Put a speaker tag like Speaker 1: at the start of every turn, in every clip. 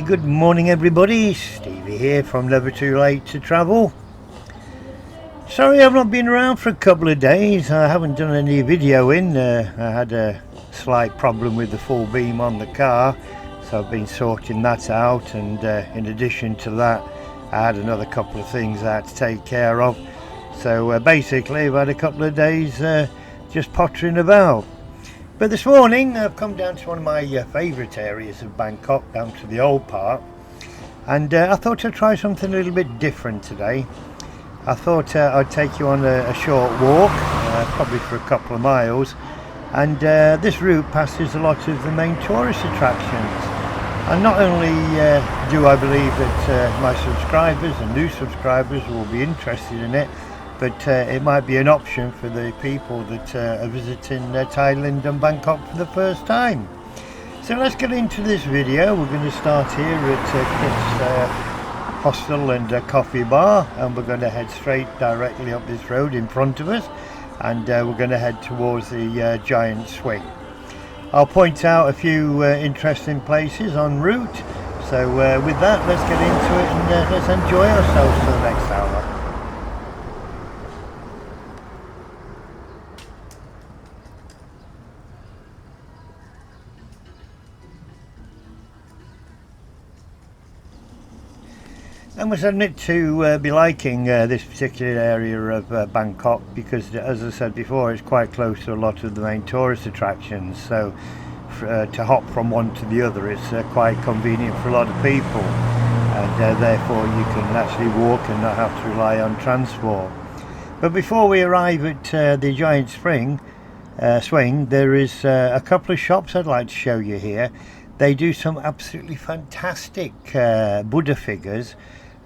Speaker 1: good morning everybody, Stevie here from Never Too Late to Travel. Sorry I've not been around for a couple of days. I haven't done any videoing. I had a slight problem with the full beam on the car, so I've been sorting that out, and in addition to that I had another couple of things I had to take care of. So basically I've had a couple of days just pottering about. But this morning I've come down to one of my favourite areas of Bangkok, down to the old part, and I thought I'd try something a little bit different today. I thought I'd take you on a short walk, probably for a couple of miles, and this route passes a lot of the main tourist attractions. And not only do I believe that my subscribers and new subscribers will be interested in it, but it might be an option for the people that are visiting Thailand and Bangkok for the first time. So let's get into this video. We're going to start here at Krits Hostel and Coffee Bar, and we're going to head straight directly up this road in front of us, and we're going to head towards the giant swing. I'll point out a few interesting places en route. So with that, let's get into it and let's enjoy ourselves for the next hour. I must admit to be liking this particular area of Bangkok, because as I said before, it's quite close to a lot of the main tourist attractions, so to hop from one to the other is quite convenient for a lot of people, and therefore you can actually walk and not have to rely on transport. But before we arrive at the giant swing, there is a couple of shops I'd like to show you here. They do some absolutely fantastic Buddha figures,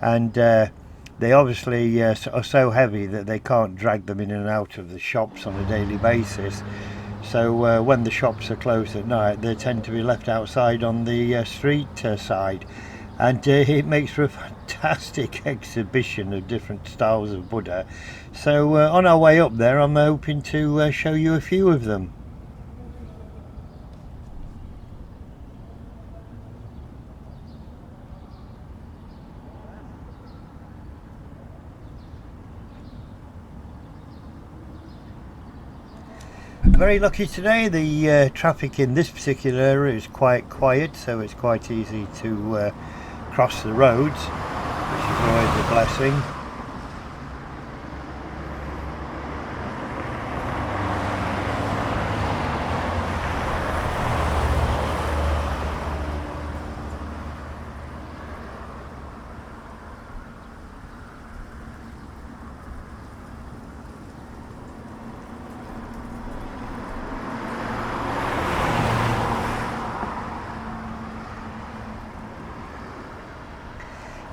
Speaker 1: and they obviously are so heavy that they can't drag them in and out of the shops on a daily basis. So when the shops are closed at night, they tend to be left outside on the street side, and it makes for a fantastic exhibition of different styles of Buddha. So on our way up there, I'm hoping to show you a few of them. Very lucky today. The traffic in this particular area is quite quiet, so it's quite easy to cross the roads, which is always a blessing.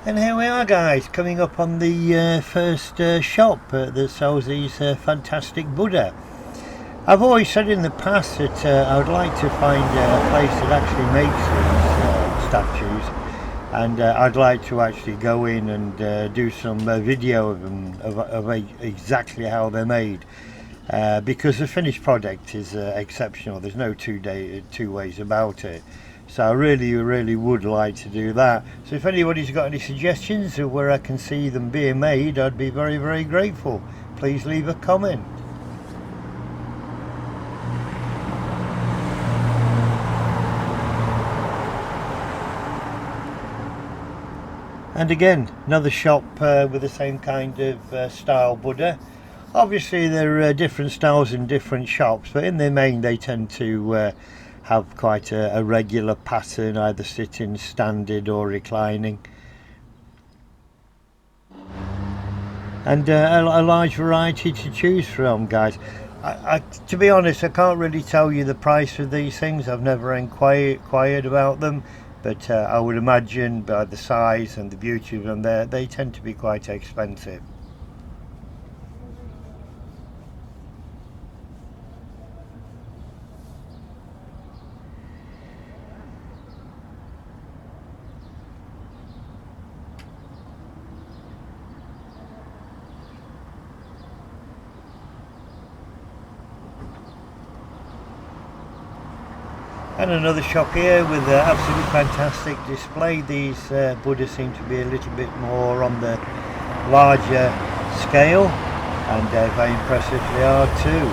Speaker 1: And here we are, guys, coming up on the first shop that sells these fantastic Buddha. I've always said in the past that I would like to find a place that actually makes these statues, and I'd like to actually go in and do some video of them, of exactly how they're made, because the finished product is exceptional. There's no two ways about it. So I really would like to do that. So if anybody's got any suggestions of where I can see them being made, I'd be very grateful. Please leave a comment. And again, another shop with the same kind of style Buddha. Obviously there are different styles in different shops, but in their main they tend to have quite a regular pattern, either sitting, standing or reclining, and a large variety to choose from, guys. To be honest, I can't really tell you the price of these things. I've never inquired about them, but I would imagine by the size and the beauty of them, they tend to be quite expensive. And another shop here with an absolutely fantastic display. These Buddhas seem to be a little bit more on the larger scale, and very impressive they are too.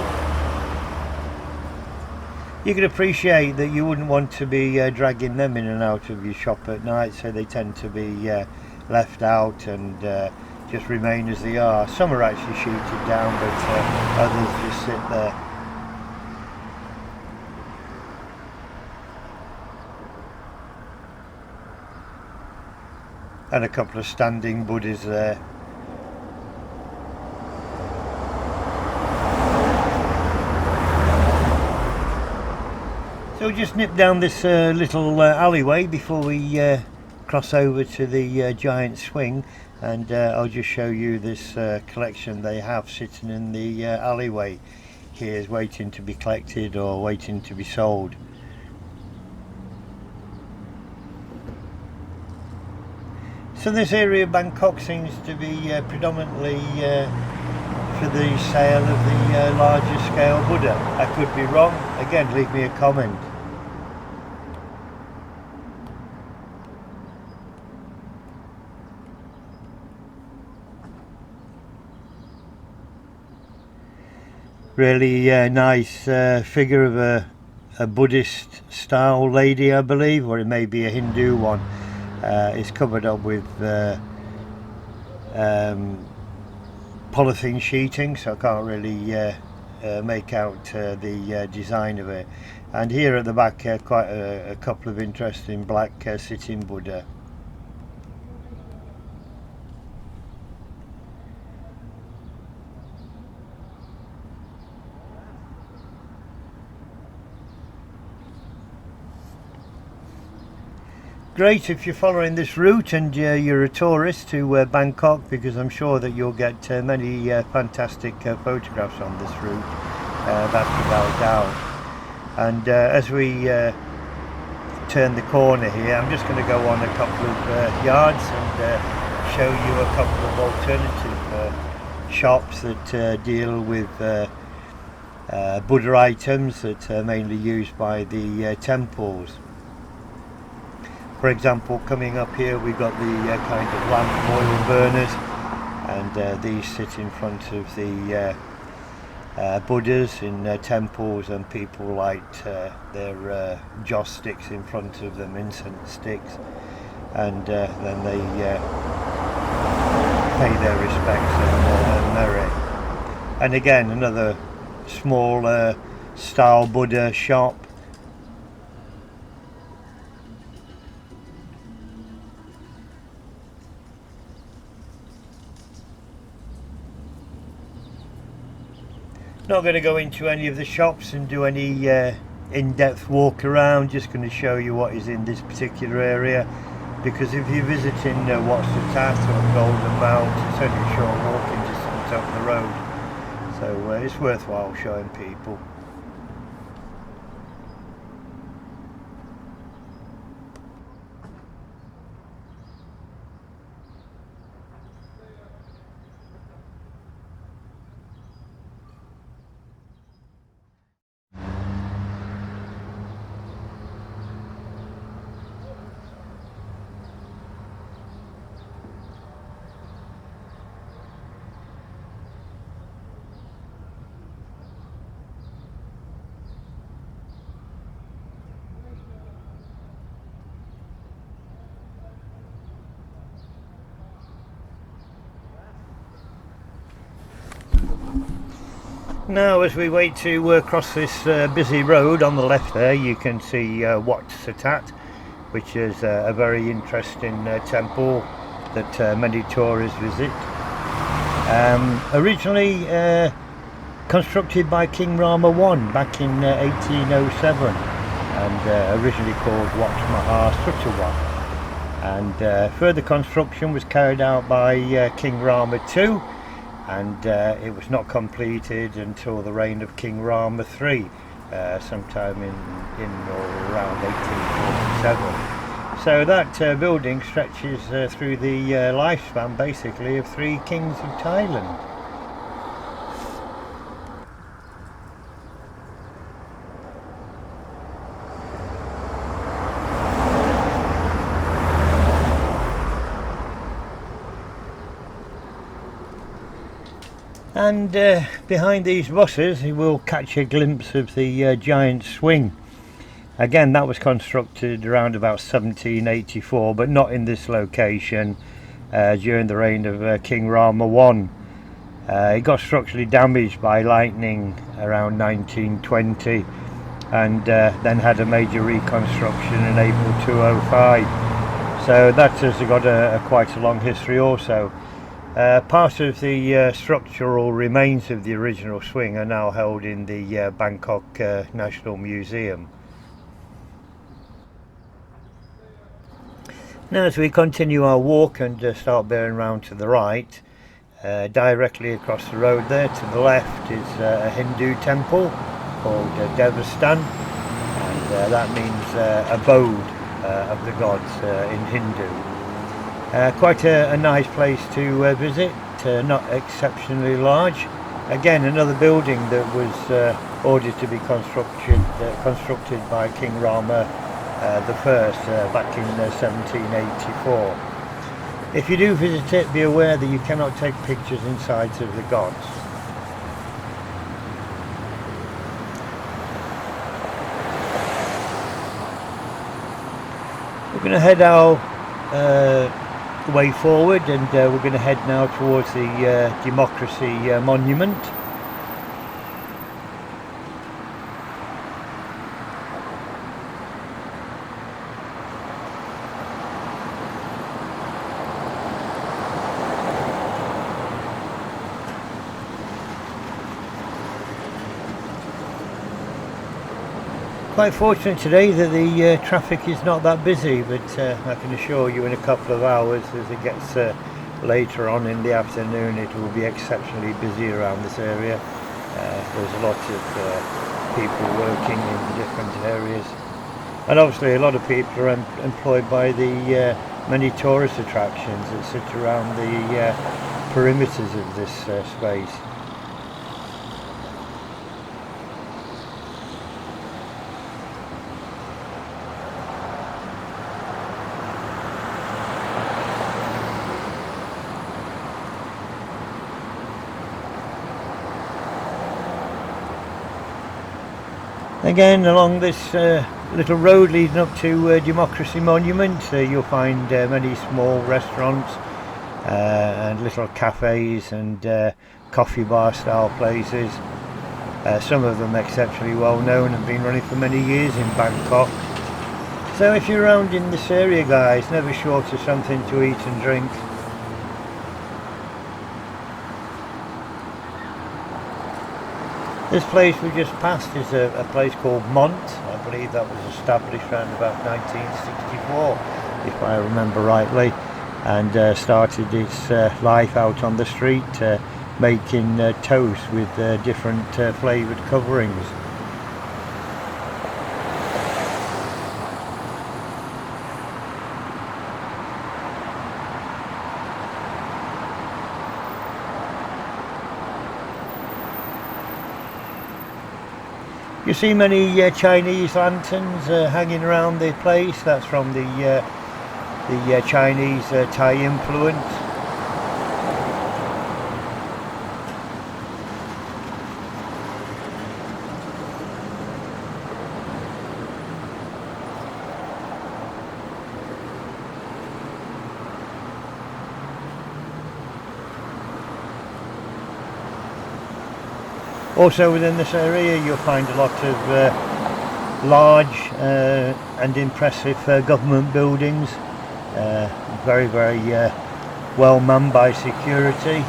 Speaker 1: You can appreciate that you wouldn't want to be dragging them in and out of your shop at night, so they tend to be left out and just remain as they are. Some are actually shooted down, but others just sit there. And a couple of standing Buddhas there. So we'll just nip down this little alleyway before we cross over to the giant swing, and I'll just show you this collection they have sitting in the alleyway here, is waiting to be collected or waiting to be sold. So this area of Bangkok seems to be predominantly for the sale of the larger scale Buddha. I could be wrong. Again, leave me a comment. Really nice figure of a Buddhist style lady, I believe, or it may be a Hindu one. It's covered up with polythene sheeting, so I can't really make out the design of it. And here at the back, quite a couple of interesting black sitting Buddha. Great if you're following this route and you're a tourist to Bangkok, because I'm sure that you'll get many fantastic photographs on this route, that's without doubt. And as we turn the corner here, I'm just going to go on a couple of yards and show you a couple of alternative shops that deal with Buddha items that are mainly used by the temples. For example, coming up here we've got the kind of lamp oil burners, and these sit in front of the Buddhas in temples, and people light their joss sticks in front of them, incense sticks, and then they pay their respects and merit. And again, another small style Buddha shop. Not going to go into any of the shops and do any in-depth walk around, just going to show you what is in this particular area, because if you're visiting Wat Satat or Golden Mount, it's only a short walking distance up the road, so it's worthwhile showing people. Now, as we wait to cross this busy road, on the left there you can see Wat Satat, which is a very interesting temple that many tourists visit. Originally constructed by King Rama I back in 1807, and originally called Wat Mahasutawat. And further construction was carried out by King Rama II, and it was not completed until the reign of King Rama III, sometime in or around 1847. So that building stretches through the lifespan basically of 3 kings of Thailand. And behind these buses you will catch a glimpse of the giant swing. Again, that was constructed around about 1784, but not in this location, during the reign of King Rama I. It got structurally damaged by lightning around 1920, and then had a major reconstruction in April 205. So that has got quite a long history also. Part of the structural remains of the original swing are now held in the Bangkok National Museum. Now, as we continue our walk and start bearing round to the right, directly across the road there to the left is a Hindu temple called Devastan, and that means abode of the gods in Hindu. Quite a nice place to visit, not exceptionally large. Again, another building that was ordered to be constructed by King Rama the First back in 1784. If you do visit it, be aware that you cannot take pictures inside of the gods. We're going to head our way forward, and we're going to head now towards the Democracy Monument. Quite fortunate today that the traffic is not that busy, but I can assure you in a couple of hours, as it gets later on in the afternoon, it will be exceptionally busy around this area. There's a lot of people working in the different areas, and obviously a lot of people are employed by the many tourist attractions that sit around the perimeters of this space. Again, along this little road leading up to Democracy Monument, you'll find many small restaurants and little cafes and coffee bar style places. Some of them exceptionally well known and been running for many years in Bangkok. So if you're around in this area, guys, never short of something to eat and drink. This place we just passed is a place called Mont. I believe that was established around about 1964, if I remember rightly, and started its life out on the street, making toast with different flavoured coverings. You see many Chinese lanterns hanging around the place. That's from the Chinese Thai influence. Also within this area you'll find a lot of large and impressive government buildings, very well manned by security.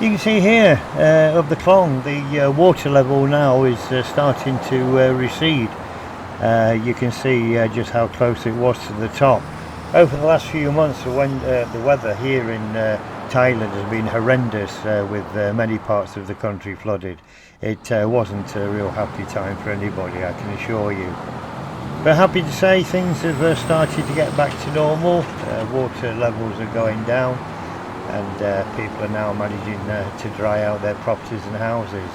Speaker 1: You can see here of the Klong, the water level now is starting to recede. You can see just how close it was to the top. Over the last few months, when the weather here in Thailand has been horrendous, with many parts of the country flooded. It wasn't a real happy time for anybody, I can assure you. But happy to say things have started to get back to normal. Water levels are going down, and people are now managing to dry out their properties and houses.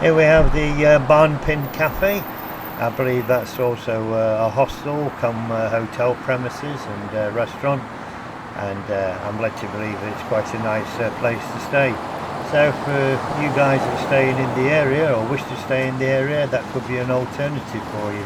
Speaker 1: Here we have the Barn Pin Cafe. I believe that's also a hostel come hotel premises and restaurant, and I'm led to believe it's quite a nice place to stay. So for you guys that are staying in the area or wish to stay in the area, that could be an alternative for you.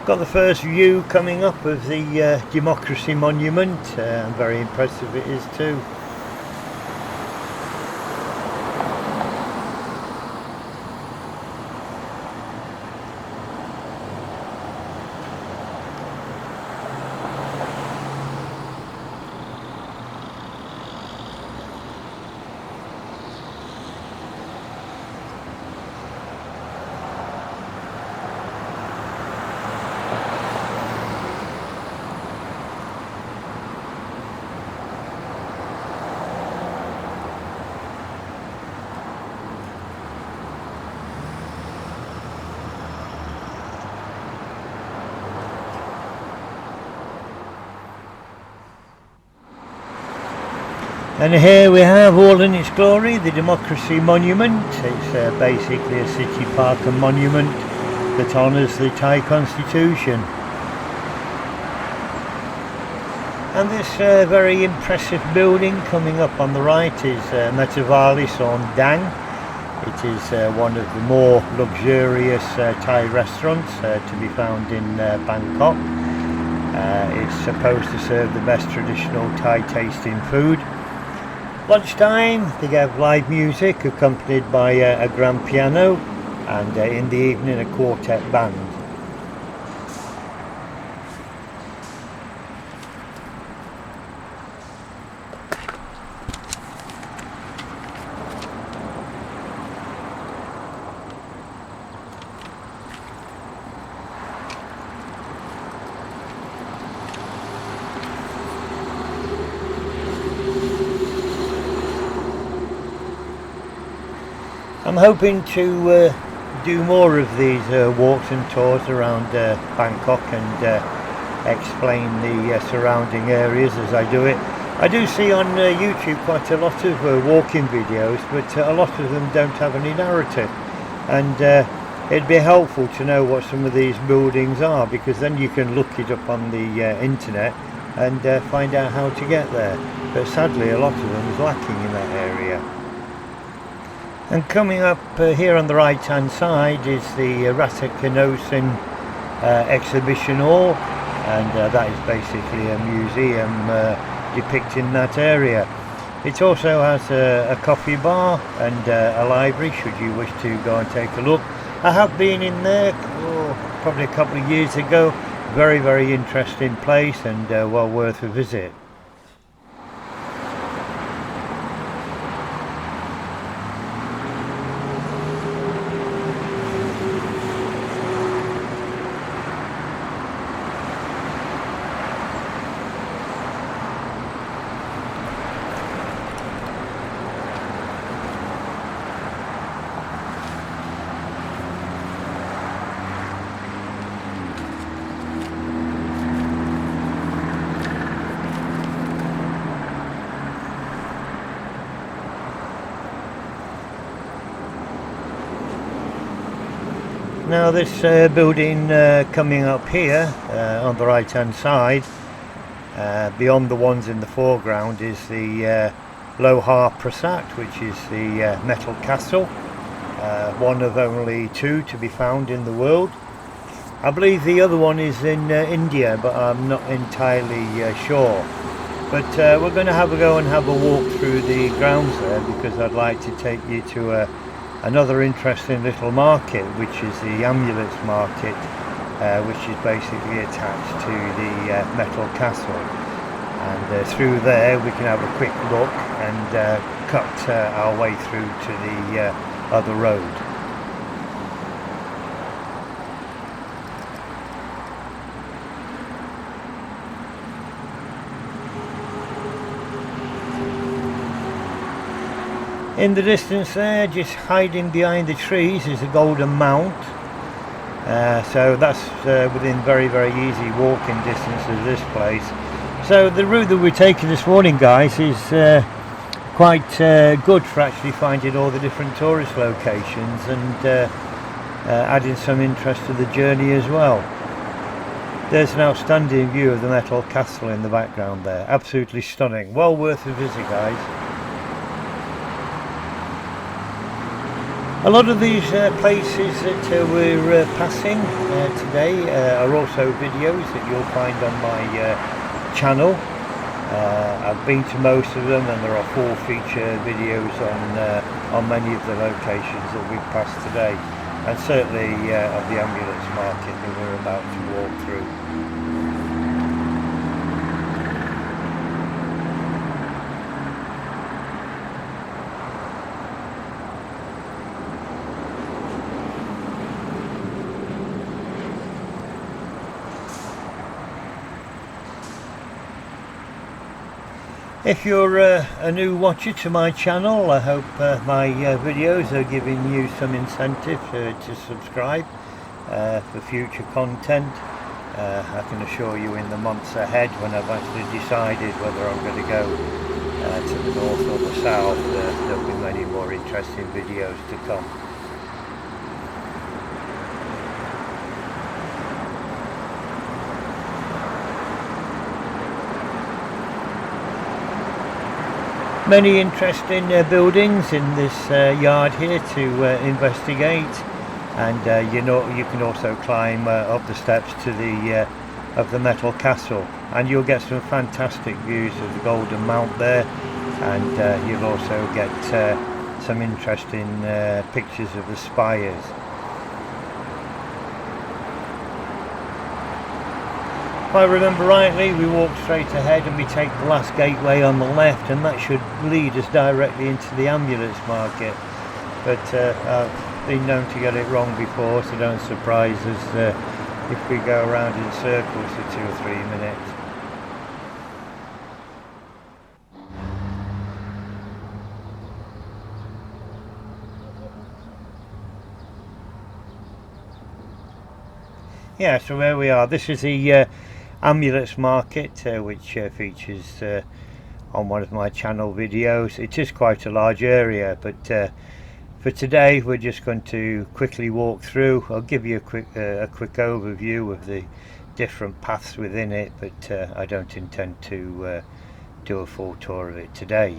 Speaker 1: Got the first view coming up of the Democracy Monument, and very impressive it is too. And here we have all in its glory the Democracy Monument. It's basically a city park and monument that honours the Thai Constitution. And this very impressive building coming up on the right is Methavali Dang. It is one of the more luxurious Thai restaurants to be found in Bangkok. It's supposed to serve the best traditional Thai tasting food. Lunchtime they have live music accompanied by a grand piano, and in the evening a quartet band. I'm hoping to do more of these walks and tours around Bangkok and explain the surrounding areas as I do it. I do see on YouTube quite a lot of walking videos, but a lot of them don't have any narrative, and it'd be helpful to know what some of these buildings are, because then you can look it up on the internet and find out how to get there. But sadly a lot of them is lacking in that area. And coming up here on the right hand side is the Rattanakosin exhibition hall, and that is basically a museum depicting that area. It also has a coffee bar and a library should you wish to go and take a look. I have been in there probably a couple of years ago. Very, very interesting place and well worth a visit. Now this building coming up here on the right hand side, beyond the ones in the foreground, is the Lohar Prasat, which is the metal castle, one of only two to be found in the world. I believe the other one is in India, but I'm not entirely sure. But we're going to have a go and have a walk through the grounds there, because I'd like to take you to another interesting little market, which is the Amulets Market, which is basically attached to the metal castle. And through there we can have a quick look and cut our way through to the other road. In the distance there, just hiding behind the trees, is a Golden Mount. So that's within very, very easy walking distance of this place. So the route that we're taking this morning, guys, is quite good for actually finding all the different tourist locations and adding some interest to the journey as well. There's an outstanding view of the metal castle in the background there, absolutely stunning, well worth a visit, guys. A lot of these places that we're passing today are also videos that you'll find on my channel. I've been to most of them, and there are 4 feature videos on many of the locations that we've passed today, and certainly of the ambulance market that we're about to walk through. If you're a new watcher to my channel, I hope my videos are giving you some incentive to subscribe for future content. I can assure you in the months ahead, when I've actually decided whether I'm going to go to the north or the south, there'll be many more interesting videos to come. Many interesting buildings in this yard here to investigate, and you can also climb up the steps to the of the metal castle, and you'll get some fantastic views of the Golden Mount there, and you'll also get some interesting pictures of the spires. If I remember rightly, we walk straight ahead and we take the last gateway on the left, and that should lead us directly into the ambulance market. But I've been known to get it wrong before, so don't surprise us if we go around in circles for 2 or 3 minutes. Yeah, so where we are, this is the ambulance market, which features on one of my channel videos. It is quite a large area, but for today we're just going to quickly walk through. I'll give you a quick overview of the different paths within it, but I don't intend to do a full tour of it today.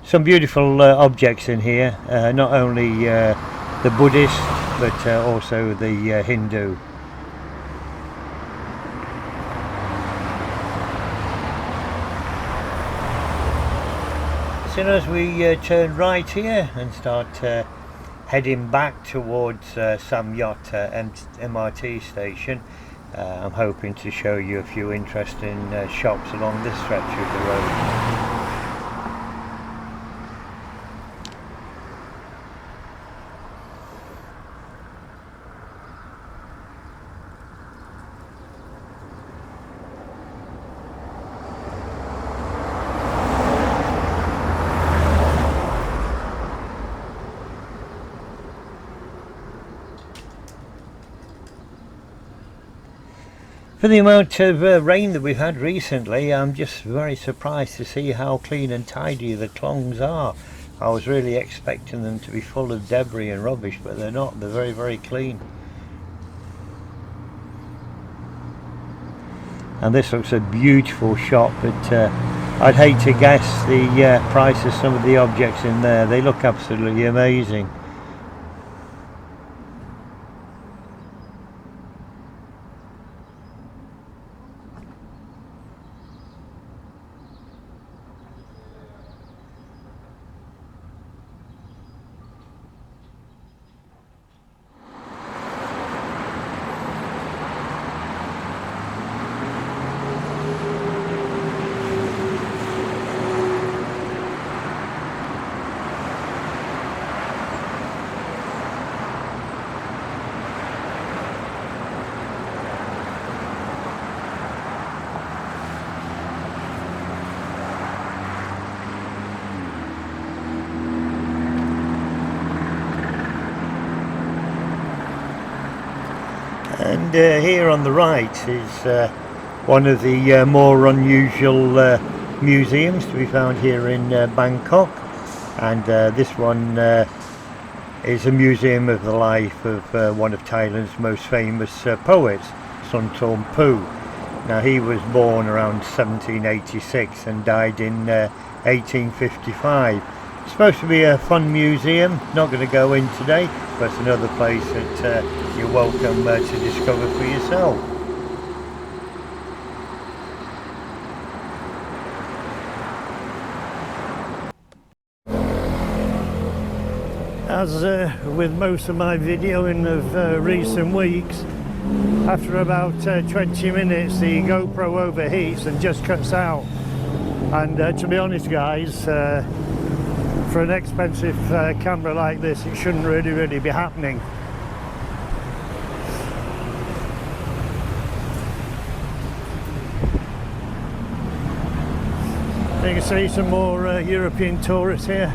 Speaker 1: Some beautiful objects in here, not only the Buddhist, but also the Hindu. So as we turn right here and start heading back towards Sam Yot MRT Station, I'm hoping to show you a few interesting shops along this stretch of the road. For the amount of rain that we've had recently, I'm just very surprised to see how clean and tidy the Klongs are. I was really expecting them to be full of debris and rubbish, but they're not. They're very, very clean. And this looks a beautiful shop, but I'd hate to guess the price of some of the objects in there. They look absolutely amazing. here on the right is one of the more unusual museums to be found here in Bangkok, and this one is a museum of the life of one of Thailand's most famous poets, Sun Pu. Now, he was born around 1786 and died in 1855. It's supposed to be a fun museum, not going to go in today, but it's another place that you're welcome to discover for yourself. As with most of my videoing of recent weeks, after about 20 minutes the GoPro overheats and just cuts out. And to be honest guys, for an expensive camera like this, it shouldn't really be happening. You can see some more European tourists here.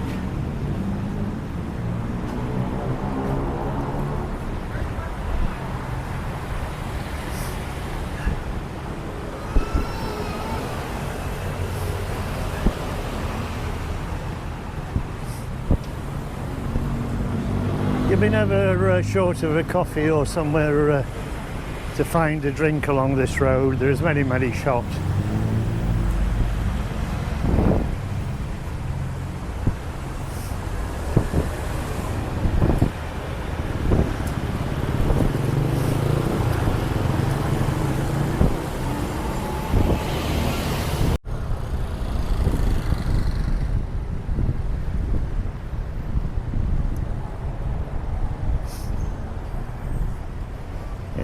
Speaker 1: You'll be never short of a coffee or somewhere to find a drink along this road. There's many shops.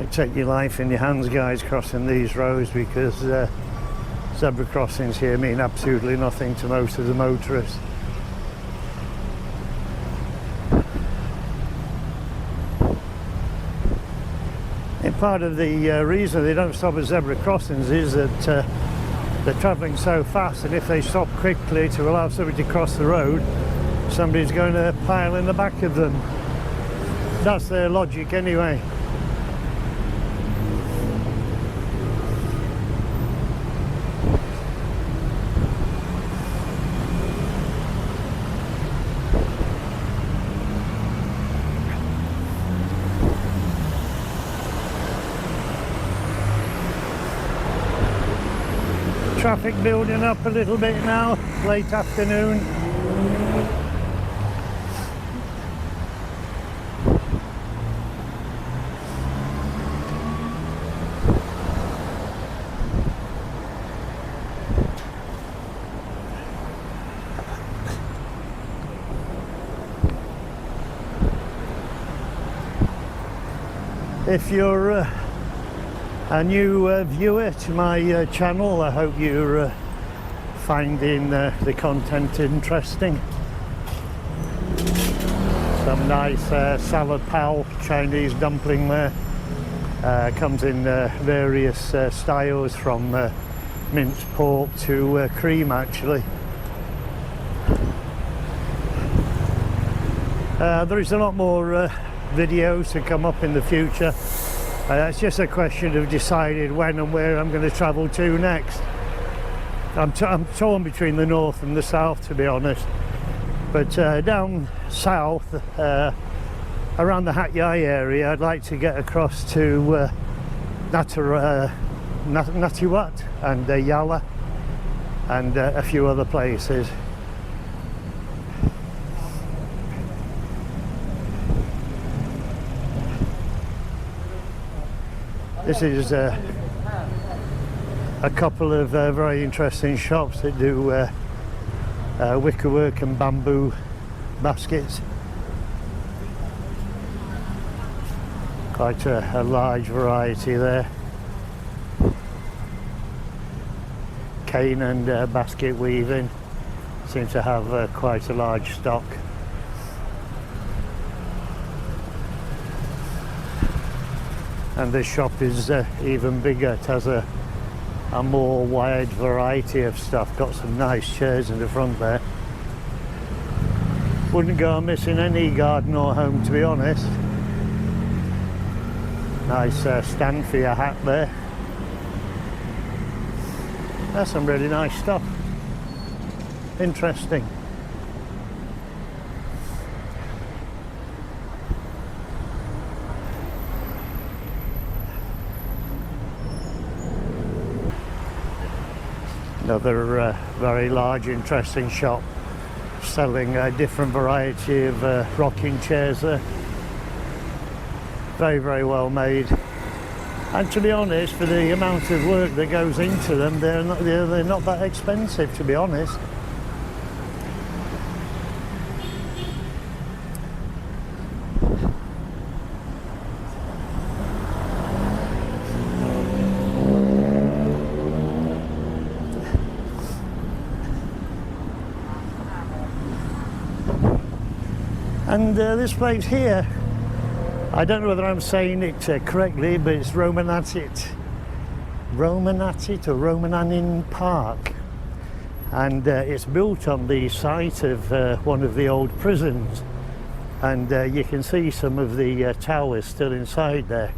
Speaker 1: Take your life in your hands, guys, crossing these roads, because zebra crossings here mean absolutely nothing to most of the motorists. And part of the reason they don't stop at zebra crossings is that they're travelling so fast, and if they stop quickly to allow somebody to cross the road, somebody's going to pile in the back of them. That's their logic anyway. Traffic building up a little bit now, late afternoon. If you're a new viewer to my channel, I hope you're finding the content interesting. Some nice salad pal Chinese dumpling there. Comes in various styles, from minced pork to cream actually. There is a lot more videos to come up in the future. It's just a question of deciding when and where I'm going to travel to next. I'm torn between the north and the south, to be honest. But down south, around the Hat Yai area, I'd like to get across to Natiwat and Yala and a few other places. This is a couple of very interesting shops that do wickerwork and bamboo baskets. Quite a large variety there. Cane and basket weaving seem to have quite a large stock. And this shop is even bigger. It has a more wide variety of stuff. Got some nice chairs in the front there. Wouldn't go missing any garden or home, to be honest. Nice stand for your hat there. That's some really nice stuff. Interesting. Another very large, interesting shop selling a different variety of rocking chairs there. Very, very well made. And to be honest, for the amount of work that goes into them, they're not that expensive, to be honest. And this place here, I don't know whether I'm saying it correctly, but it's Rommaninat or Rommaninat Park, and it's built on the site of one of the old prisons, and you can see some of the towers still inside there.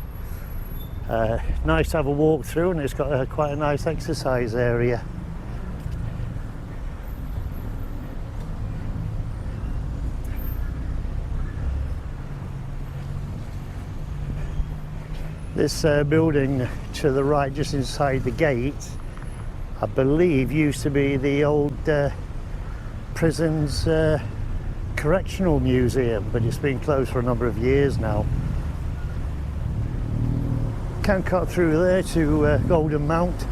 Speaker 1: Nice to have a walk through, and it's got quite a nice exercise area. This building to the right, just inside the gate, I believe used to be the old prison's correctional museum, but it's been closed for a number of years now. Can cut through there to Golden Mount.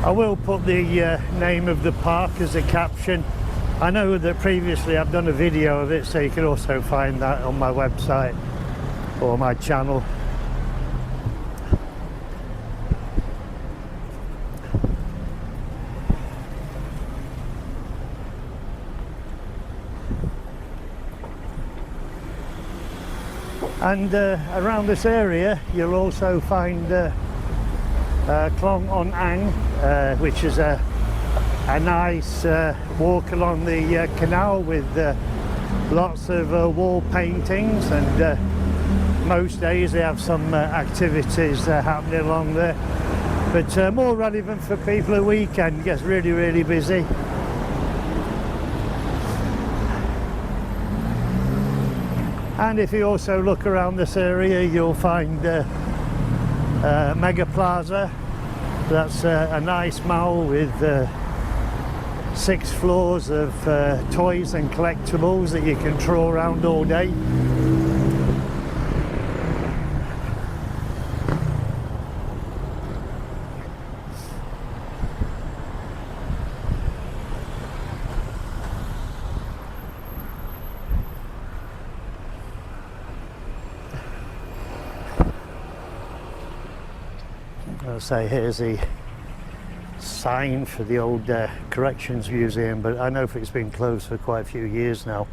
Speaker 1: I will put the name of the park as a caption. I know that previously I've done a video of it, so you can also find that on my website or my channel. And around this area you'll also find Klong On Ang, which is a nice walk along the canal with lots of wall paintings, and most days they have some activities happening along there, but more relevant for people at weekend. It gets really, really busy. And if you also look around this area, you'll find Mega Plaza. That's a nice mall with 6 floors of toys and collectibles that you can tour around all day. I'll say here's the sign for the old Corrections Museum, but I know it's been closed for quite a few years now,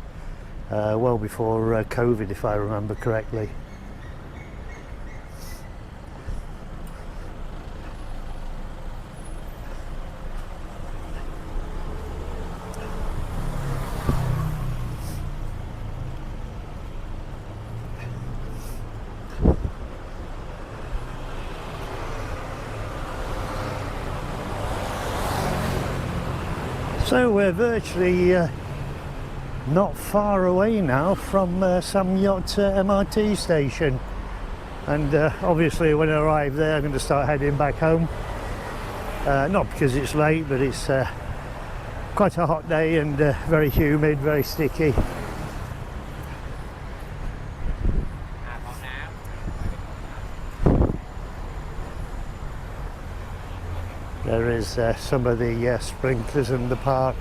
Speaker 1: well before COVID, if I remember correctly. So we're virtually not far away now from Sam Yot MRT Station, and obviously when I arrive there I'm going to start heading back home, not because it's late, but it's quite a hot day and very humid, very sticky. There is some of the sprinklers in the park.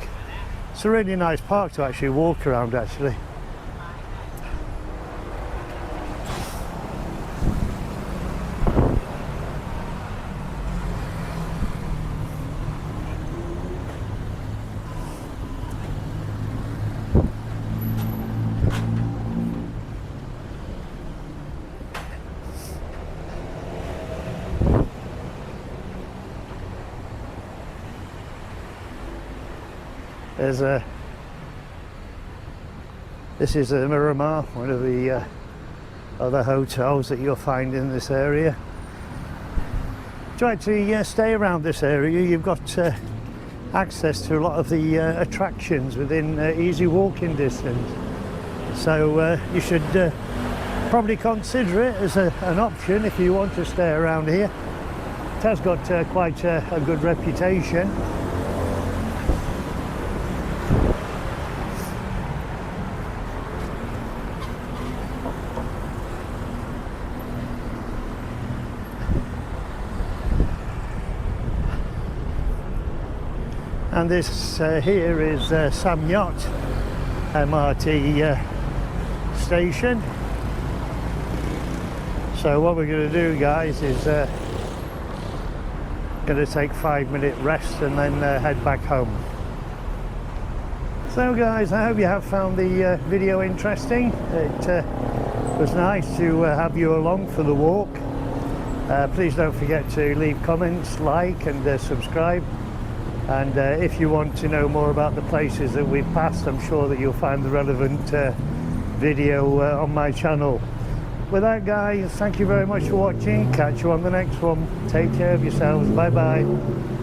Speaker 1: It's a really nice park to actually walk around, actually. There's a this is a Miramar, one of the other hotels that you'll find in this area. To actually stay around this area, you've got access to a lot of the attractions within easy walking distance. So you should probably consider it as an option if you want to stay around here. It has got quite a good reputation. And this here is Sam Yot MRT Station. So what we're going to do, guys, is going to take 5-minute rest and then head back home. So guys, I hope you have found the video interesting. It was nice to have you along for the walk. Please don't forget to leave comments, like and subscribe. And if you want to know more about the places that we've passed, I'm sure that you'll find the relevant video on my channel. With that, guys, thank you very much for watching. Catch you on the next one. Take care of yourselves. Bye bye.